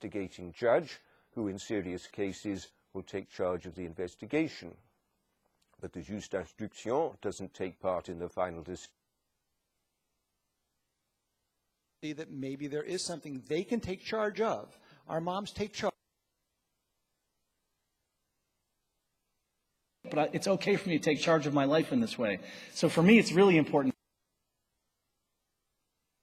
investigating judge, who in serious cases will take charge of the investigation. But the juge d'instruction doesn't take part in the final decision. That maybe there is something they can take charge of. Our moms take charge. But it's okay for me to take charge of my life in this way. So for me, it's really important.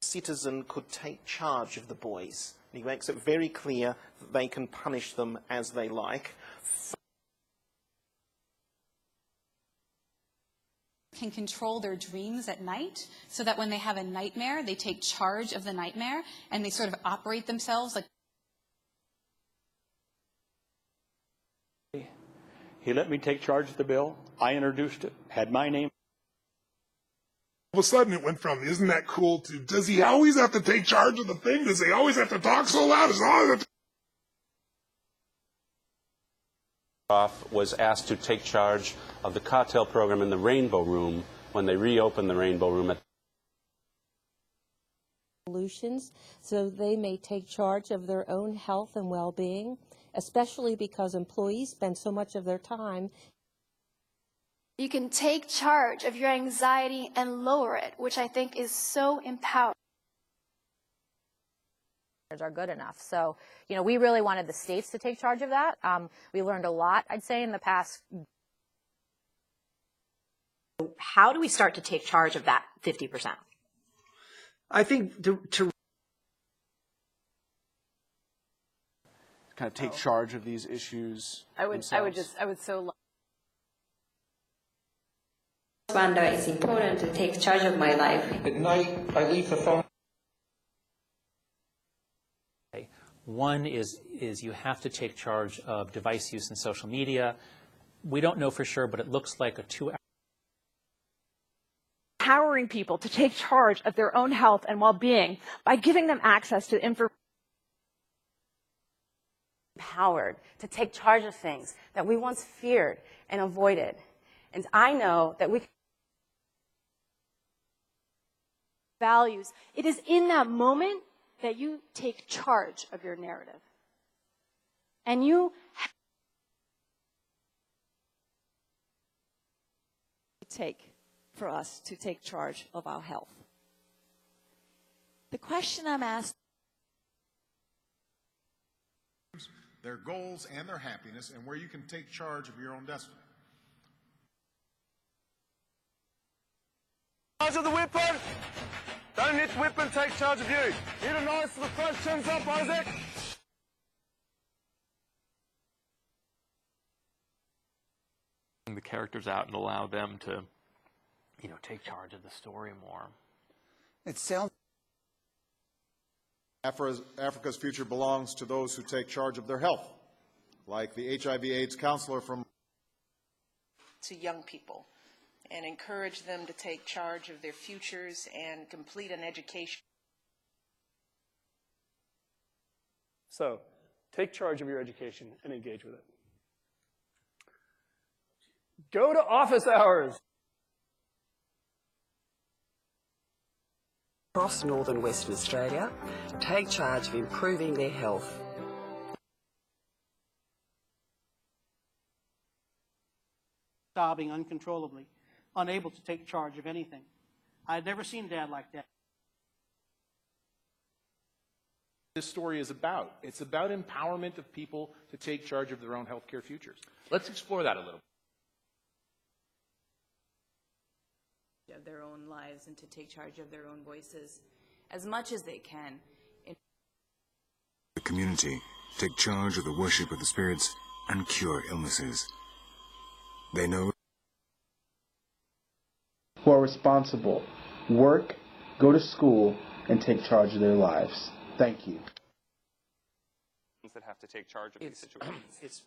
Citizen could take charge of the boys. He makes it very clear that they can punish them as they like. Can control their dreams at night so that when they have a nightmare, they take charge of the nightmare and they sort of operate themselves like. He let me take charge of the bill. I introduced it, had my name. All of a sudden it went from, isn't that cool, to, does he always have to take charge of the thing? Does he always have to talk so loud? Does he always have to... was asked to take charge of the cocktail program in the Rainbow Room when they reopened the Rainbow Room. Solutions so they may take charge of their own health and well-being, especially because employees spend so much of their time. You can take charge of your anxiety and lower it, which I think is so empowering. Are good enough. So, you know, we really wanted the states to take charge of that. We learned a lot, I'd say, in the past. How do we start to take charge of that 50%? I think to kind of take charge of these issues. I would so. Wanda, it's important to take charge of my life. At night, I leave the phone. One is you have to take charge of device use in social media. We don't know for sure, but it looks like a 2-hour. Empowering people to take charge of their own health and well-being by giving them access to information. Empowered to take charge of things that we once feared and avoided. And I know that we can. Values. It is in that moment that you take charge of your narrative. And you take for us to take charge of our health. The question I'm asking, their goals and their happiness, and where you can take charge of your own destiny. Charge of the weapon! Don't let the weapon take charge of you. Hit a nice to the front, chins up, Isaac. The characters out and allow them to, you know, take charge of the story more. it sounds. Africa's future belongs to those who take charge of their health, like the HIV/AIDS counselor from. To young people, and encourage them to take charge of their futures and complete an education. So, take charge of your education and engage with it. Go to office hours. Across northern Western Australia, take charge of improving their health. Sobbing uncontrollably, unable to take charge of anything. I had never seen Dad like that. This story is about. It's about empowerment of people to take charge of their own healthcare futures. Let's explore that a little. Of their own lives and to take charge of their own voices as much as they can. The community take charge of the worship of the spirits and cure illnesses. They know who are responsible, work, go to school, and take charge of their lives. Thank you. That have to take charge of these situations.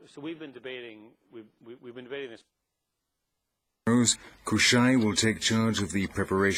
So we've been debating this. Kushai will take charge of the preparation